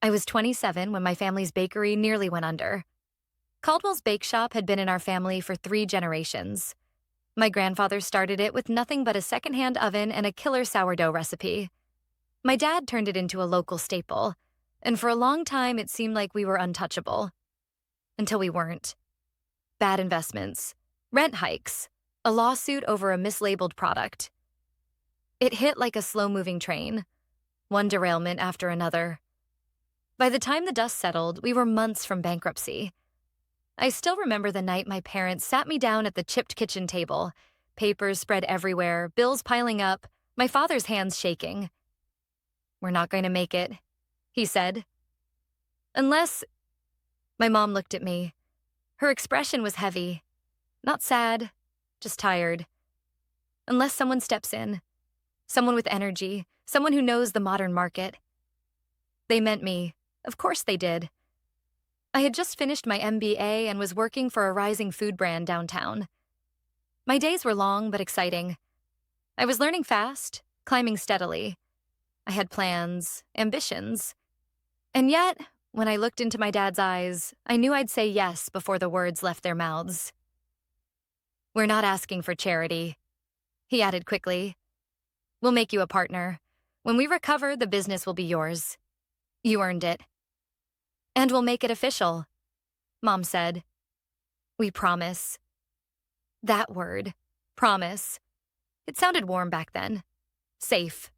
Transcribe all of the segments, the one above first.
I was 27 when my family's bakery nearly went under. Caldwell's Bakeshop had been in our family for 3 generations. My grandfather started it with nothing but a secondhand oven and a killer sourdough recipe. My dad turned it into a local staple, and for a long time it seemed like we were untouchable. Until we weren't. Bad investments, rent hikes, a lawsuit over a mislabeled product. It hit like a slow-moving train, one derailment after another. By the time the dust settled, we were months from bankruptcy. I still remember the night my parents sat me down at the chipped kitchen table, papers spread everywhere, bills piling up, my father's hands shaking. "We're not going to make it," he said. "Unless—" My mom looked at me. Her expression was heavy. Not sad, just tired. "Unless someone steps in. Someone with energy, someone who knows the modern market." They meant me. Of course they did. I had just finished my MBA and was working for a rising food brand downtown. My days were long but exciting. I was learning fast, climbing steadily. I had plans, ambitions. And yet, when I looked into my dad's eyes, I knew I'd say yes before the words left their mouths. "We're not asking for charity," he added quickly. "We'll make you a partner. When we recover, the business will be yours. You earned it. And we'll make it official," Mom said. "We promise." That word, promise. It sounded warm back then. Safe.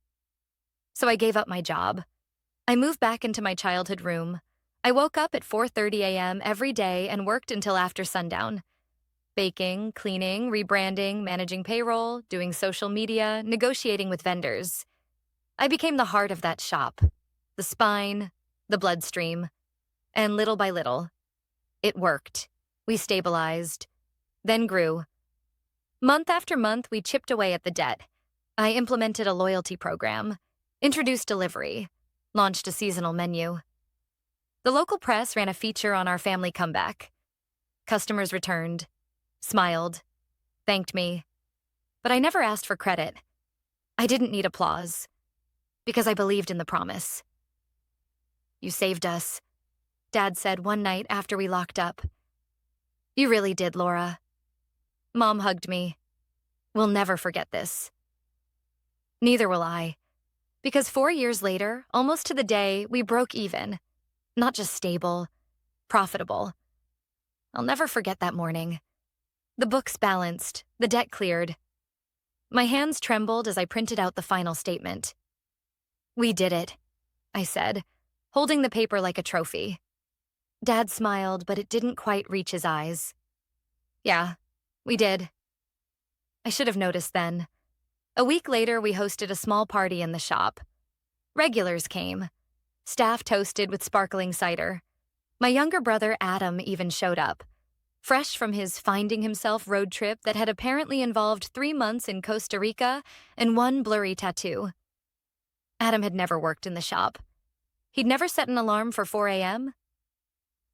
So I gave up my job. I moved back into my childhood room. I woke up at 4:30 a.m. every day and worked until after sundown. Baking, cleaning, rebranding, managing payroll, doing social media, negotiating with vendors. I became the heart of that shop, the spine, the bloodstream. And little by little, it worked. We stabilized, then grew. Month after month, we chipped away at the debt. I implemented a loyalty program, introduced delivery, launched a seasonal menu. The local press ran a feature on our family comeback. Customers returned, smiled, thanked me. But I never asked for credit. I didn't need applause, because I believed in the promise. "You saved us," Dad said one night after we locked up. "You really did, Laura." Mom hugged me. "We'll never forget this." Neither will I. Because 4 years later, almost to the day, we broke even. Not just stable, profitable. I'll never forget that morning. The books balanced, the debt cleared. My hands trembled as I printed out the final statement. "We did it," I said, holding the paper like a trophy. Dad smiled, but it didn't quite reach his eyes. "Yeah, we did." I should have noticed then. A week later, we hosted a small party in the shop. Regulars came. Staff toasted with sparkling cider. My younger brother, Adam, even showed up, fresh from his finding himself road trip that had apparently involved 3 months in Costa Rica and 1 blurry tattoo. Adam had never worked in the shop. He'd never set an alarm for 4 a.m.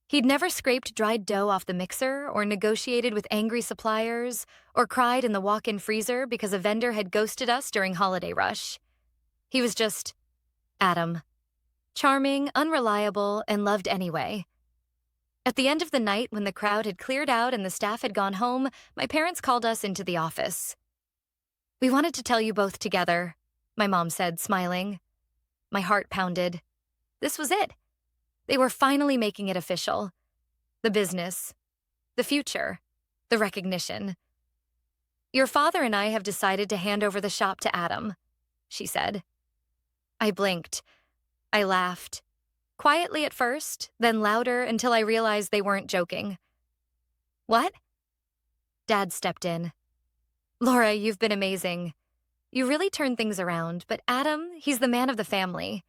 He'd never scraped dried dough off the mixer or negotiated with angry suppliers or cried in the walk-in freezer because a vendor had ghosted us during holiday rush. He was just Adam. Charming, unreliable, and loved anyway. At the end of the night, when the crowd had cleared out and the staff had gone home, my parents called us into the office. "We wanted to tell you both together," my mom said, smiling. My heart pounded. This was it. They were finally making it official. The business, the future, the recognition. "Your father and I have decided to hand over the shop to Adam," she said. I blinked. I laughed. Quietly at first, then louder until I realized they weren't joking. "What?" Dad stepped in. "Laura, you've been amazing. You really turned things around, but Adam, he's the man of the family.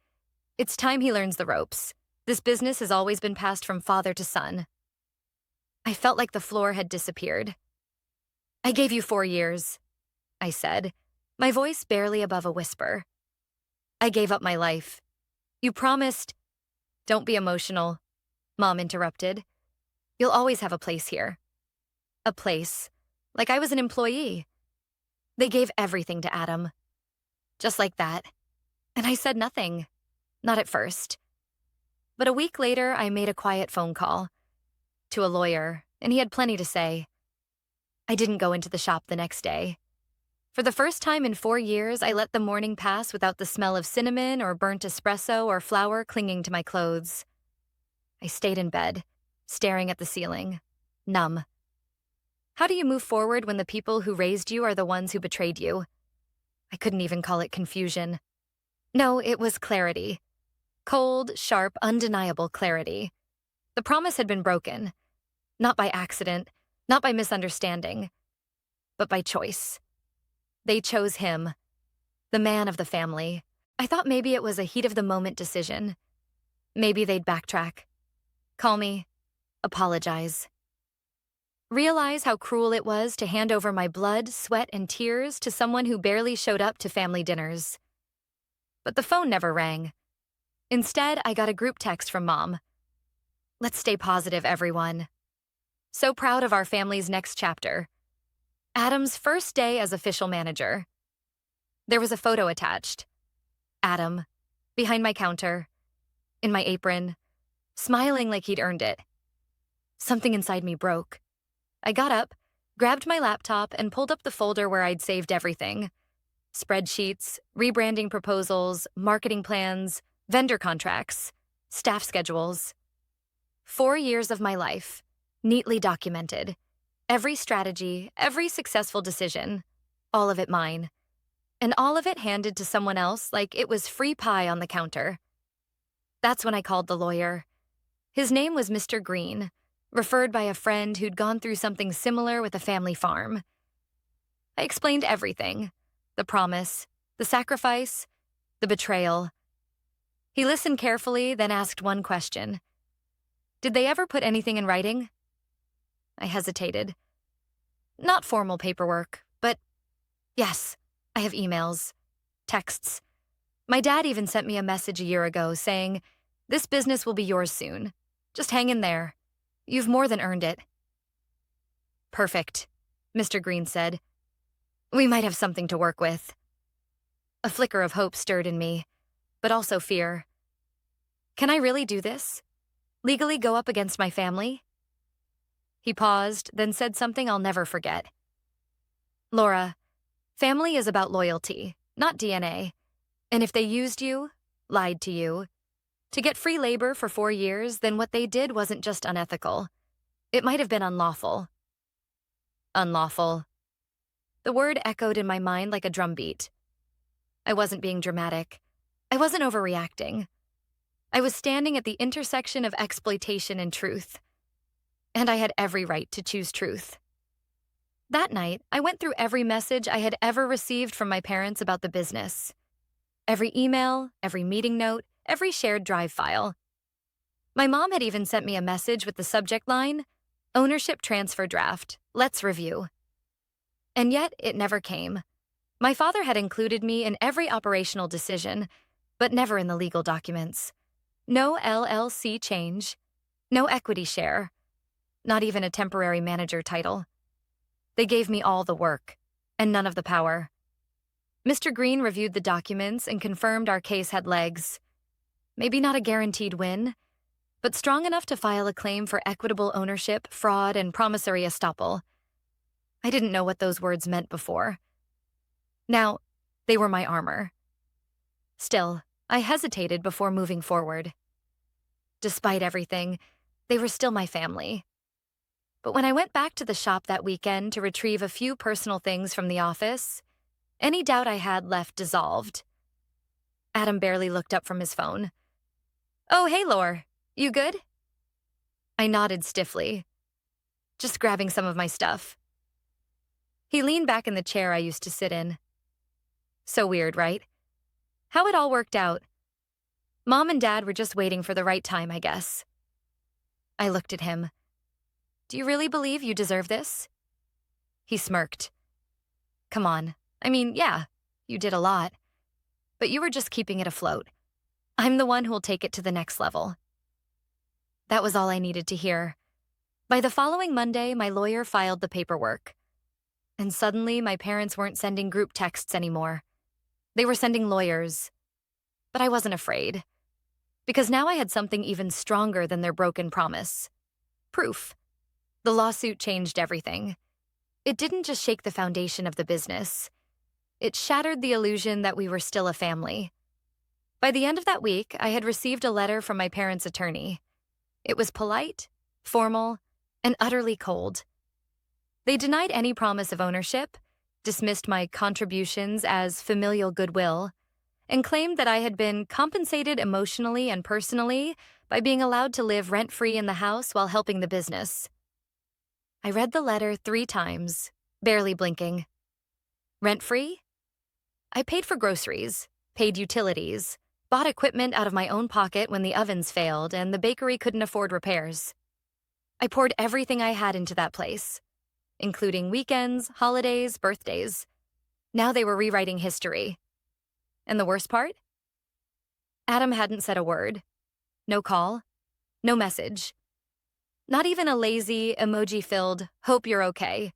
It's time he learns the ropes. This business has always been passed from father to son." I felt like the floor had disappeared. "I gave you 4 years," I said, my voice barely above a whisper. "I gave up my life. You promised—" "Don't be emotional," Mom interrupted. "You'll always have a place here." A place. Like I was an employee. They gave everything to Adam. Just like that. And I said nothing. Not at first. But a week later, I made a quiet phone call to a lawyer, and he had plenty to say. I didn't go into the shop the next day. For the first time in 4 years, I let the morning pass without the smell of cinnamon or burnt espresso or flour clinging to my clothes. I stayed in bed, staring at the ceiling, numb. How do you move forward when the people who raised you are the ones who betrayed you? I couldn't even call it confusion. No, it was clarity. Cold, sharp, undeniable clarity. The promise had been broken. Not by accident, not by misunderstanding, but by choice. They chose him, the man of the family. I thought maybe it was a heat-of-the-moment decision. Maybe they'd backtrack. Call me. Apologize. Realize how cruel it was to hand over my blood, sweat, and tears to someone who barely showed up to family dinners. But the phone never rang. Instead, I got a group text from Mom. Let's stay positive, everyone. So proud of our family's next chapter. Adam's first day as official manager. There was a photo attached. Adam, behind my counter, in my apron, smiling like he'd earned it. Something inside me broke. I got up, grabbed my laptop, and pulled up the folder where I'd saved everything. Spreadsheets, rebranding proposals, marketing plans, vendor contracts, staff schedules. 4 years of my life, neatly documented. Every strategy, every successful decision, all of it mine. And all of it handed to someone else like it was free pie on the counter. That's when I called the lawyer. His name was Mr. Green, referred by a friend who'd gone through something similar with a family farm. I explained everything: the promise, the sacrifice, the betrayal. He listened carefully, then asked one question. Did they ever put anything in writing? I hesitated. Not formal paperwork, but yes, I have emails, texts. My dad even sent me a message a year ago saying, "This business will be yours soon. Just hang in there. You've more than earned it." Perfect, Mr. Green said. We might have something to work with. A flicker of hope stirred in me, but also fear. Can I really do this? Legally go up against my family? He paused, then said something I'll never forget. Laura, family is about loyalty, not DNA. And if they used you, lied to you, to get free labor for 4 years, then what they did wasn't just unethical. It might have been unlawful. Unlawful. The word echoed in my mind like a drumbeat. I wasn't being dramatic. I wasn't overreacting. I was standing at the intersection of exploitation and truth. And I had every right to choose truth. That night, I went through every message I had ever received from my parents about the business. Every email, every meeting note, every shared drive file. My mom had even sent me a message with the subject line, "Ownership transfer draft. Let's review." And yet, it never came. My father had included me in every operational decision, but never in the legal documents. No LLC change, no equity share, not even a temporary manager title. They gave me all the work, and none of the power. Mr. Green reviewed the documents and confirmed our case had legs. Maybe not a guaranteed win, but strong enough to file a claim for equitable ownership, fraud, and promissory estoppel. I didn't know what those words meant before. Now, they were my armor. Still, I hesitated before moving forward. Despite everything, they were still my family. But when I went back to the shop that weekend to retrieve a few personal things from the office, any doubt I had left dissolved. Adam barely looked up from his phone. "Oh, hey, Laura. You good?" I nodded stiffly. Just grabbing some of my stuff. He leaned back in the chair I used to sit in. So weird, right? How it all worked out. Mom and Dad were just waiting for the right time, I guess. I looked at him. "Do you really believe you deserve this?" He smirked. "Come on. I mean, yeah, you did a lot. But you were just keeping it afloat. I'm the one who'll take it to the next level." That was all I needed to hear. By the following Monday, my lawyer filed the paperwork. And suddenly, my parents weren't sending group texts anymore. They were sending lawyers. But I wasn't afraid. Because now I had something even stronger than their broken promise. Proof. The lawsuit changed everything. It didn't just shake the foundation of the business. It shattered the illusion that we were still a family. By the end of that week, I had received a letter from my parents' attorney. It was polite, formal, and utterly cold. They denied any promise of ownership, dismissed my contributions as familial goodwill, and claimed that I had been compensated emotionally and personally by being allowed to live rent-free in the house while helping the business. I read the letter 3 times, barely blinking. Rent-free? I paid for groceries, paid utilities, bought equipment out of my own pocket when the ovens failed and the bakery couldn't afford repairs. I poured everything I had into that place, including weekends, holidays, birthdays. Now they were rewriting history. And the worst part? Adam hadn't said a word. No call. No message. Not even a lazy, emoji-filled, hope you're okay.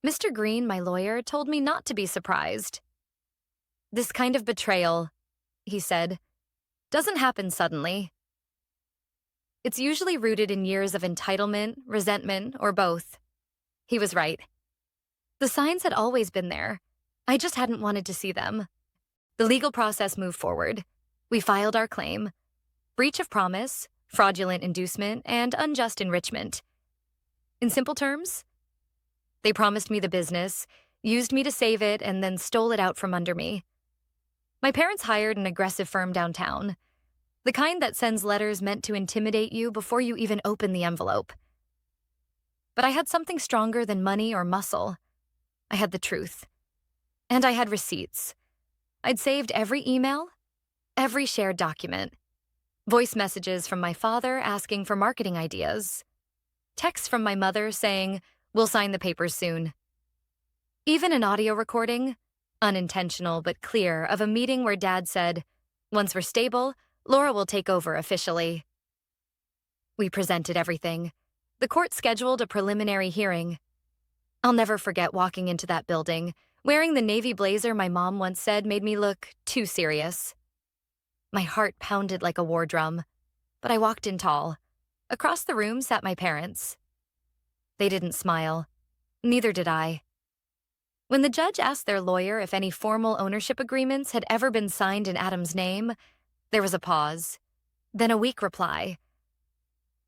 Mr. Green, my lawyer, told me not to be surprised. This kind of betrayal, he said, doesn't happen suddenly. It's usually rooted in years of entitlement, resentment, or both. He was right. The signs had always been there. I just hadn't wanted to see them. The legal process moved forward. We filed our claim. Breach of promise, fraudulent inducement, and unjust enrichment. In simple terms, they promised me the business, used me to save it, and then stole it out from under me. My parents hired an aggressive firm downtown, the kind that sends letters meant to intimidate you before you even open the envelope. But I had something stronger than money or muscle. I had the truth. And I had receipts. I'd saved every email, every shared document. Voice messages from my father asking for marketing ideas. Texts from my mother saying, "We'll sign the papers soon." Even an audio recording, unintentional but clear, of a meeting where Dad said, "Once we're stable, Laura will take over officially." We presented everything. The court scheduled a preliminary hearing. I'll never forget walking into that building, wearing the navy blazer my mom once said made me look too serious. My heart pounded like a war drum, but I walked in tall. Across the room sat my parents. They didn't smile. Neither did I. When the judge asked their lawyer if any formal ownership agreements had ever been signed in Adam's name, there was a pause, then a weak reply.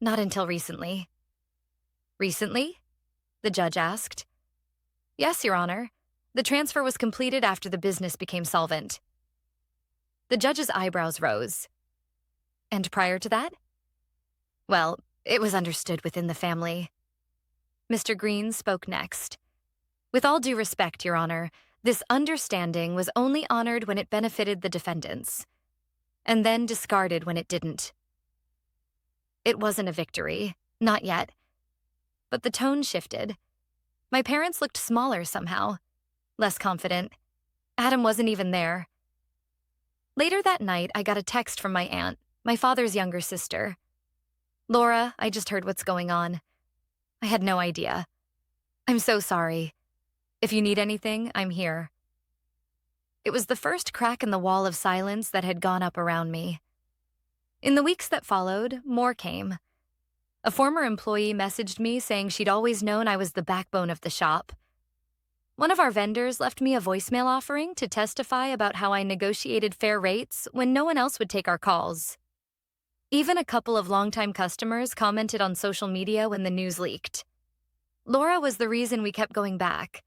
Not until recently. Recently? The judge asked. Yes, Your Honor. The transfer was completed after the business became solvent. The judge's eyebrows rose. And prior to that? Well, it was understood within the family. Mr. Green spoke next. With all due respect, Your Honor, this understanding was only honored when it benefited the defendants, and then discarded when it didn't. It wasn't a victory, not yet. But the tone shifted. My parents looked smaller somehow, less confident. Adam wasn't even there. Later that night, I got a text from my aunt, my father's younger sister. "Laura, I just heard what's going on. I had no idea. I'm so sorry. If you need anything, I'm here." It was the first crack in the wall of silence that had gone up around me. In the weeks that followed, more came. A former employee messaged me saying she'd always known I was the backbone of the shop. One of our vendors left me a voicemail offering to testify about how I negotiated fair rates when no one else would take our calls. Even a couple of longtime customers commented on social media when the news leaked. Laura was the reason we kept going back.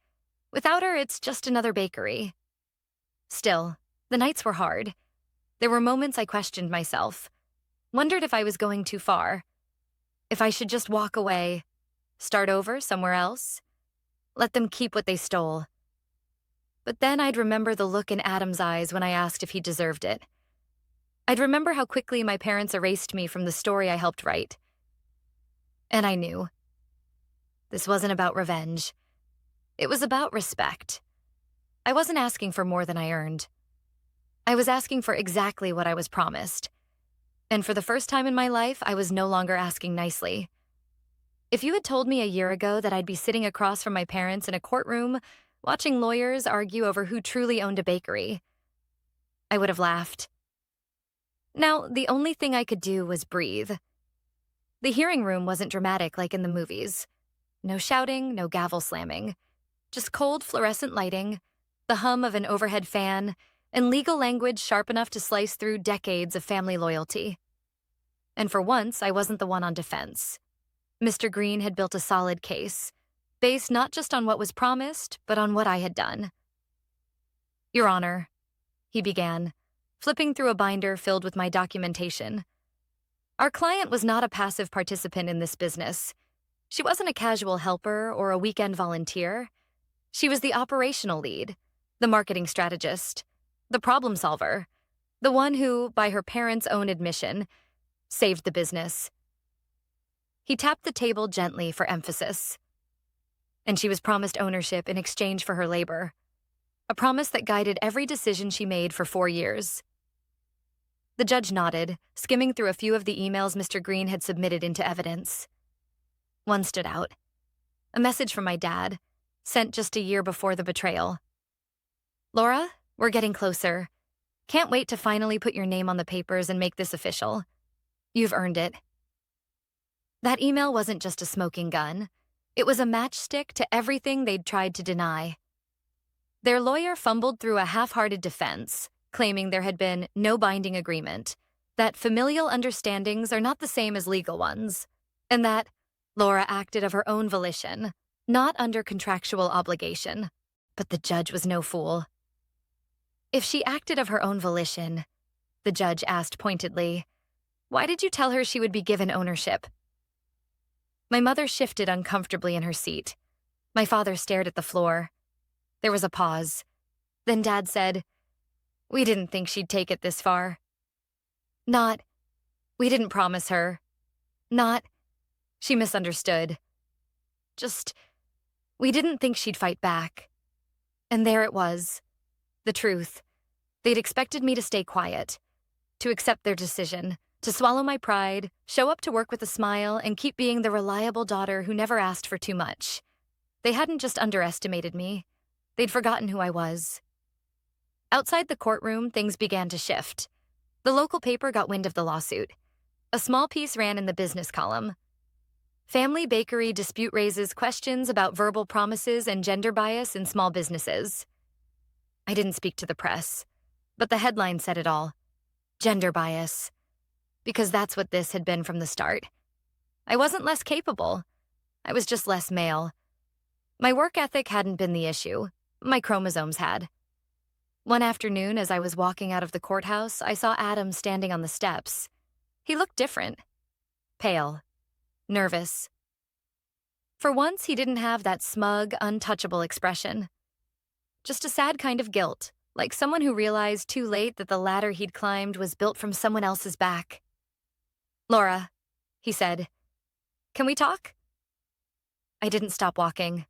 Without her, it's just another bakery. Still, the nights were hard. There were moments I questioned myself, wondered if I was going too far, if I should just walk away, start over somewhere else, let them keep what they stole. But then I'd remember the look in Adam's eyes when I asked if he deserved it. I'd remember how quickly my parents erased me from the story I helped write. And I knew. This wasn't about revenge. It was about respect. I wasn't asking for more than I earned. I was asking for exactly what I was promised. And for the first time in my life, I was no longer asking nicely. If you had told me a year ago that I'd be sitting across from my parents in a courtroom, watching lawyers argue over who truly owned a bakery, I would have laughed. Now, the only thing I could do was breathe. The hearing room wasn't dramatic like in the movies. No shouting, no gavel slamming. Just cold fluorescent lighting, the hum of an overhead fan, and legal language sharp enough to slice through decades of family loyalty. And for once, I wasn't the one on defense. Mr. Green had built a solid case, based not just on what was promised, but on what I had done. Your Honor, he began, flipping through a binder filled with my documentation. Our client was not a passive participant in this business. She wasn't a casual helper or a weekend volunteer. She was the operational lead, the marketing strategist, the problem solver, the one who, by her parents' own admission, saved the business. He tapped the table gently for emphasis. And she was promised ownership in exchange for her labor, a promise that guided every decision she made for 4 years. The judge nodded, skimming through a few of the emails Mr. Green had submitted into evidence. One stood out. A message from my dad, sent just a year before the betrayal. Laura, we're getting closer. Can't wait to finally put your name on the papers and make this official. You've earned it. That email wasn't just a smoking gun. It was a matchstick to everything they'd tried to deny. Their lawyer fumbled through a half-hearted defense, claiming there had been no binding agreement, that familial understandings are not the same as legal ones, and that Laura acted of her own volition, not under contractual obligation. But the judge was no fool. If she acted of her own volition, the judge asked pointedly, why did you tell her she would be given ownership? My mother shifted uncomfortably in her seat. My father stared at the floor. There was a pause. Then Dad said, we didn't think she'd take it this far. Not, we didn't promise her. Not, she misunderstood. Just, we didn't think she'd fight back. And there it was. The truth. They'd expected me to stay quiet, to accept their decision, to swallow my pride, show up to work with a smile, and keep being the reliable daughter who never asked for too much. They hadn't just underestimated me. They'd forgotten who I was. Outside the courtroom, things began to shift. The local paper got wind of the lawsuit. A small piece ran in the business column. Family bakery dispute raises questions about verbal promises and gender bias in small businesses. I didn't speak to the press, but the headline said it all. Gender bias. Because that's what this had been from the start. I wasn't less capable. I was just less male. My work ethic hadn't been the issue. My chromosomes had. One afternoon, as I was walking out of the courthouse, I saw Adam standing on the steps. He looked different. Pale. Nervous. For once, he didn't have that smug, untouchable expression. Just a sad kind of guilt, like someone who realized too late that the ladder he'd climbed was built from someone else's back. Laura, he said, can we talk? I didn't stop walking.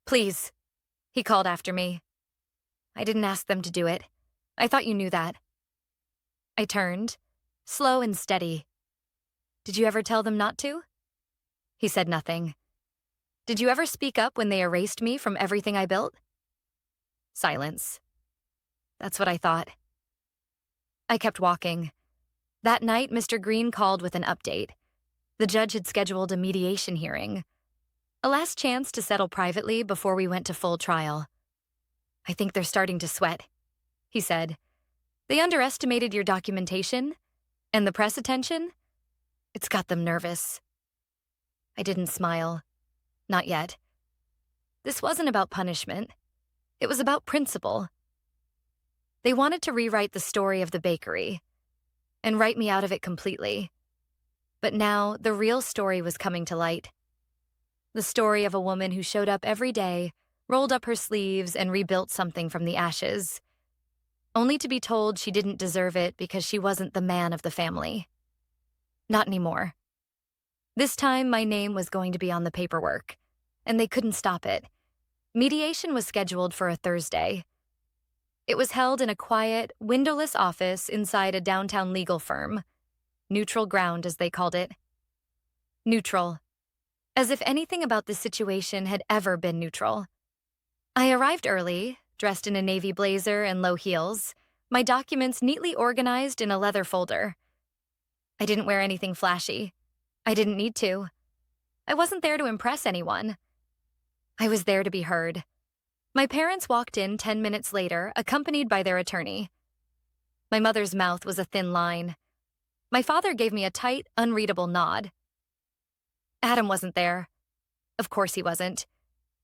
Please, he called after me. I didn't ask them to do it. I thought you knew that. I turned, slow and steady. Did you ever tell them not to? He said nothing. Did you ever speak up when they erased me from everything I built? Silence. That's what I thought. I kept walking. That night, Mr. Green called with an update. The judge had scheduled a mediation hearing. A last chance to settle privately before we went to full trial. I think they're starting to sweat, he said. They underestimated your documentation, and the press attention. It's got them nervous. I didn't smile. Not yet. This wasn't about punishment. It was about principle. They wanted to rewrite the story of the bakery and write me out of it completely. But now the real story was coming to light. The story of a woman who showed up every day, rolled up her sleeves, and rebuilt something from the ashes, only to be told she didn't deserve it because she wasn't the man of the family. Not anymore. This time, my name was going to be on the paperwork, and they couldn't stop it. Mediation was scheduled for a Thursday. It was held in a quiet, windowless office inside a downtown legal firm. Neutral ground, as they called it. Neutral. As if anything about this situation had ever been neutral. I arrived early, dressed in a navy blazer and low heels, my documents neatly organized in a leather folder. I didn't wear anything flashy. I didn't need to. I wasn't there to impress anyone. I was there to be heard. My parents walked in 10 minutes later, accompanied by their attorney. My mother's mouth was a thin line. My father gave me a tight, unreadable nod. Adam wasn't there. Of course he wasn't.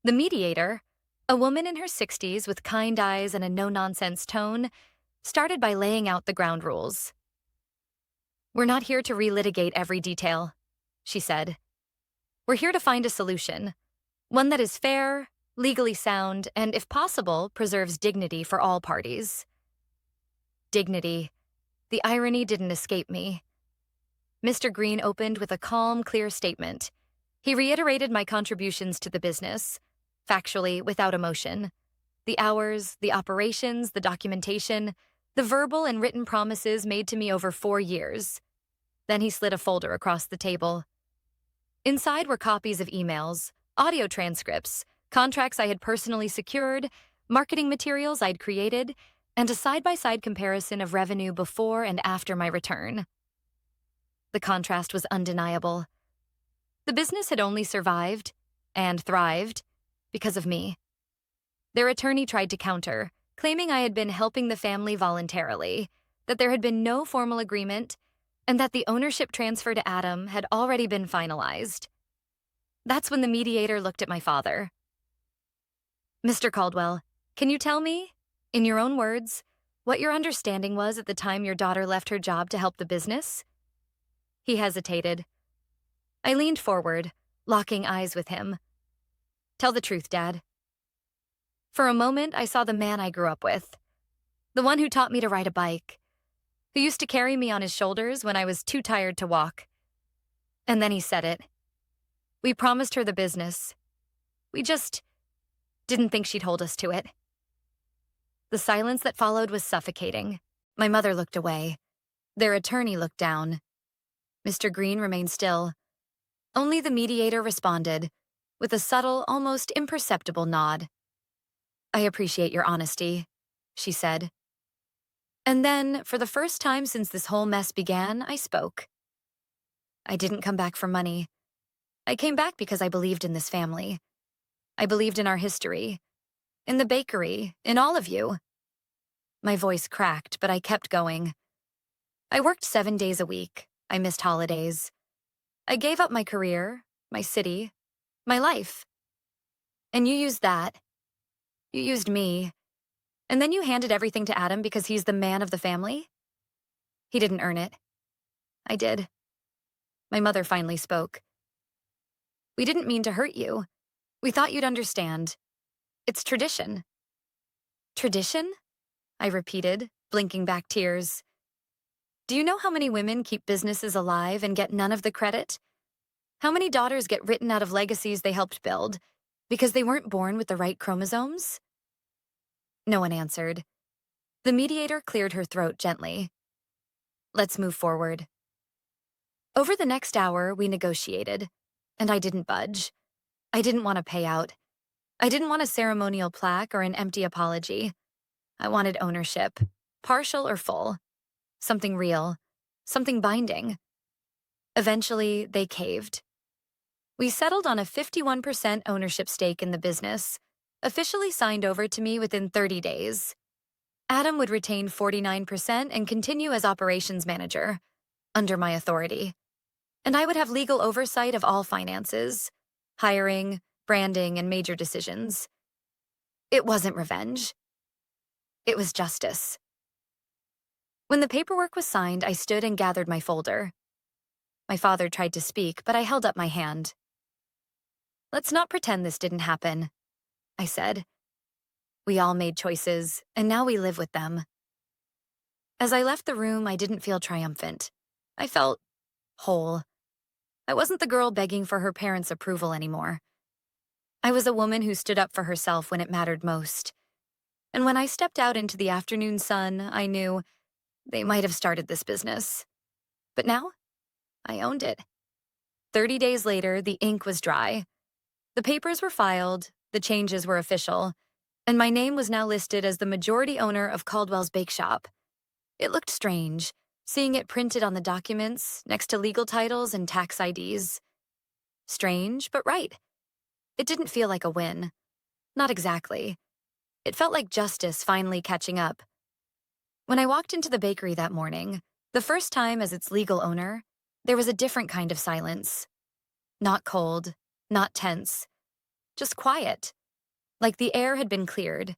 The mediator, a woman in her 60s with kind eyes and a no-nonsense tone, started by laying out the ground rules. "We're not here to relitigate every detail," she said. "We're here to find a solution, one that is fair, legally sound, and, if possible, preserves dignity for all parties." Dignity. The irony didn't escape me. Mr. Green opened with a calm, clear statement. He reiterated my contributions to the business, factually, without emotion. The hours, the operations, the documentation, the verbal and written promises made to me over 4 years. Then he slid a folder across the table. Inside were copies of emails, audio transcripts, contracts I had personally secured, marketing materials I'd created, and a side-by-side comparison of revenue before and after my return. The contrast was undeniable. The business had only survived, and thrived, because of me. Their attorney tried to counter, claiming I had been helping the family voluntarily, that there had been no formal agreement, and that the ownership transfer to Adam had already been finalized. That's when the mediator looked at my father. "Mr. Caldwell, can you tell me, in your own words, what your understanding was at the time your daughter left her job to help the business?" He hesitated. I leaned forward, locking eyes with him. "Tell the truth, Dad." For a moment, I saw the man I grew up with, the one who taught me to ride a bike, who used to carry me on his shoulders when I was too tired to walk. And then he said it. "We promised her the business. We just didn't think she'd hold us to it." The silence that followed was suffocating. My mother looked away. Their attorney looked down. Mr. Green remained still. Only the mediator responded, with a subtle, almost imperceptible nod. "I appreciate your honesty," she said. And then, for the first time since this whole mess began, I spoke. "I didn't come back for money. I came back because I believed in this family. I believed in our history, in the bakery, in all of you." My voice cracked, but I kept going. "I worked 7 days a week. I missed holidays. I gave up my career, my city, my life. And you used that. You used me. And then you handed everything to Adam because he's the man of the family? He didn't earn it. I did." My mother finally spoke. "We didn't mean to hurt you. We thought you'd understand. It's tradition." "Tradition?" I repeated, blinking back tears. "Do you know how many women keep businesses alive and get none of the credit? How many daughters get written out of legacies they helped build because they weren't born with the right chromosomes?" No one answered. The mediator cleared her throat gently. "Let's move forward." Over the next hour, we negotiated, and I didn't budge. I didn't want a payout. I didn't want a ceremonial plaque or an empty apology. I wanted ownership, partial or full. Something real, something binding. Eventually, they caved. We settled on a 51% ownership stake in the business, officially signed over to me within 30 days. Adam would retain 49% and continue as operations manager, under my authority. And I would have legal oversight of all finances, hiring, branding, and major decisions. It wasn't revenge. It was justice. When the paperwork was signed, I stood and gathered my folder. My father tried to speak, but I held up my hand. "Let's not pretend this didn't happen," I said. "We all made choices, and now we live with them." As I left the room, I didn't feel triumphant. I felt whole. I wasn't the girl begging for her parents' approval anymore. I was a woman who stood up for herself when it mattered most. And when I stepped out into the afternoon sun, I knew they might have started this business. But now, I owned it. 30 days later, the ink was dry. The papers were filed, the changes were official, and my name was now listed as the majority owner of Caldwell's Bakeshop, It looked strange, seeing it printed on the documents next to legal titles and tax IDs. Strange, but right. It didn't feel like a win. Not exactly. It felt like justice finally catching up. When I walked into the bakery that morning, the first time as its legal owner, there was a different kind of silence. Not cold, not tense, just quiet, like the air had been cleared.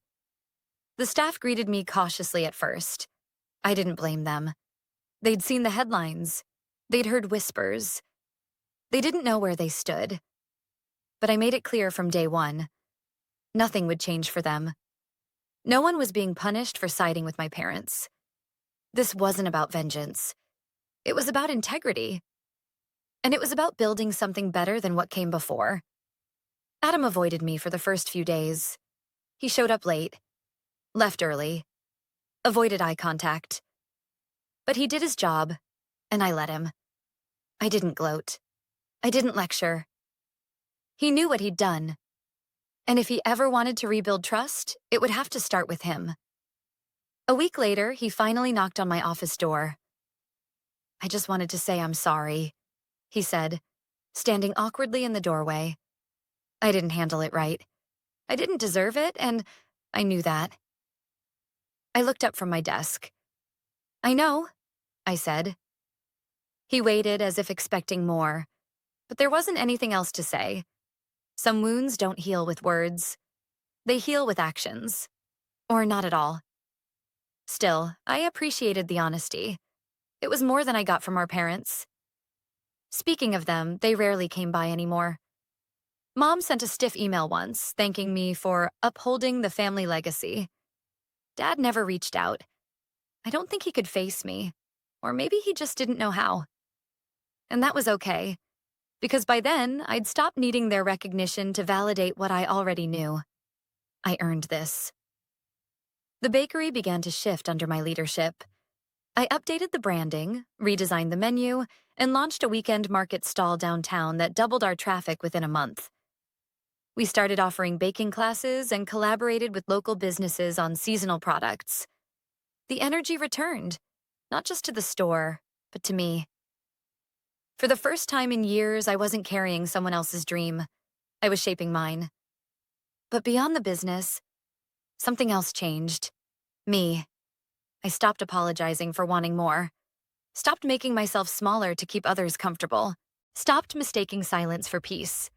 The staff greeted me cautiously at first. I didn't blame them. They'd seen the headlines. They'd heard whispers. They didn't know where they stood. But I made it clear from day one. Nothing would change for them. No one was being punished for siding with my parents. This wasn't about vengeance. It was about integrity. And it was about building something better than what came before. Adam avoided me for the first few days. He showed up late, left early, avoided eye contact. But he did his job, and I let him. I didn't gloat. I didn't lecture. He knew what he'd done. And if he ever wanted to rebuild trust, it would have to start with him. A week later, he finally knocked on my office door. "I just wanted to say I'm sorry," he said, standing awkwardly in the doorway. I didn't handle it right. I didn't deserve it, and I knew that. I looked up from my desk. "I know," I said. He waited as if expecting more, but there wasn't anything else to say. Some wounds don't heal with words. They heal with actions. Or not at all. Still, I appreciated the honesty. It was more than I got from our parents. Speaking of them, they rarely came by anymore. Mom sent a stiff email once, thanking me for upholding the family legacy. Dad never reached out. I don't think he could face me, or maybe he just didn't know how. And that was okay, because by then, I'd stopped needing their recognition to validate what I already knew. I earned this. The bakery began to shift under my leadership. I updated the branding, redesigned the menu, and launched a weekend market stall downtown that doubled our traffic within a month. We started offering baking classes and collaborated with local businesses on seasonal products. The energy returned, not just to the store, but to me. For the first time in years, I wasn't carrying someone else's dream. I was shaping mine. But beyond the business, something else changed. Me. I stopped apologizing for wanting more. Stopped making myself smaller to keep others comfortable. Stopped mistaking silence for peace.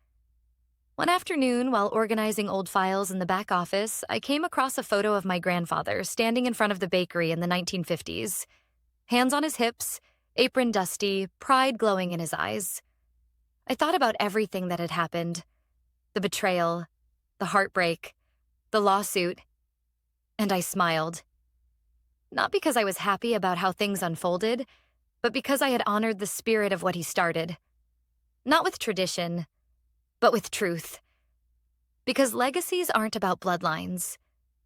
One afternoon, while organizing old files in the back office, I came across a photo of my grandfather standing in front of the bakery in the 1950s. Hands on his hips, apron dusty, pride glowing in his eyes. I thought about everything that had happened. The betrayal, the heartbreak, the lawsuit, and I smiled. Not because I was happy about how things unfolded, but because I had honored the spirit of what he started. Not with tradition, but with truth. Because legacies aren't about bloodlines.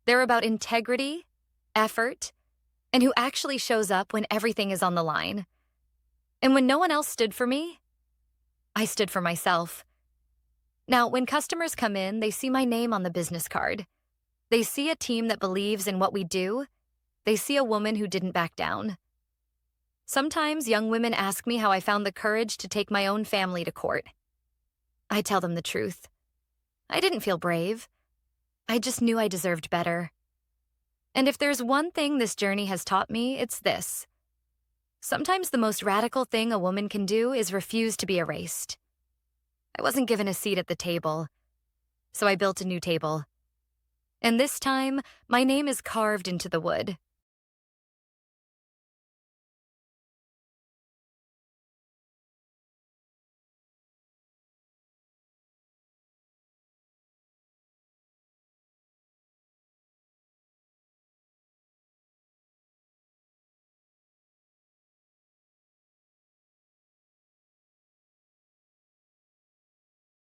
They're about integrity, effort, and who actually shows up when everything is on the line. And when no one else stood for me, I stood for myself. Now, when customers come in, they see my name on the business card. They see a team that believes in what we do. They see a woman who didn't back down. Sometimes young women ask me how I found the courage to take my own family to court. I tell them the truth. I didn't feel brave. I just knew I deserved better. And if there's one thing this journey has taught me, it's this. Sometimes the most radical thing a woman can do is refuse to be erased. I wasn't given a seat at the table, so I built a new table. And this time, my name is carved into the wood.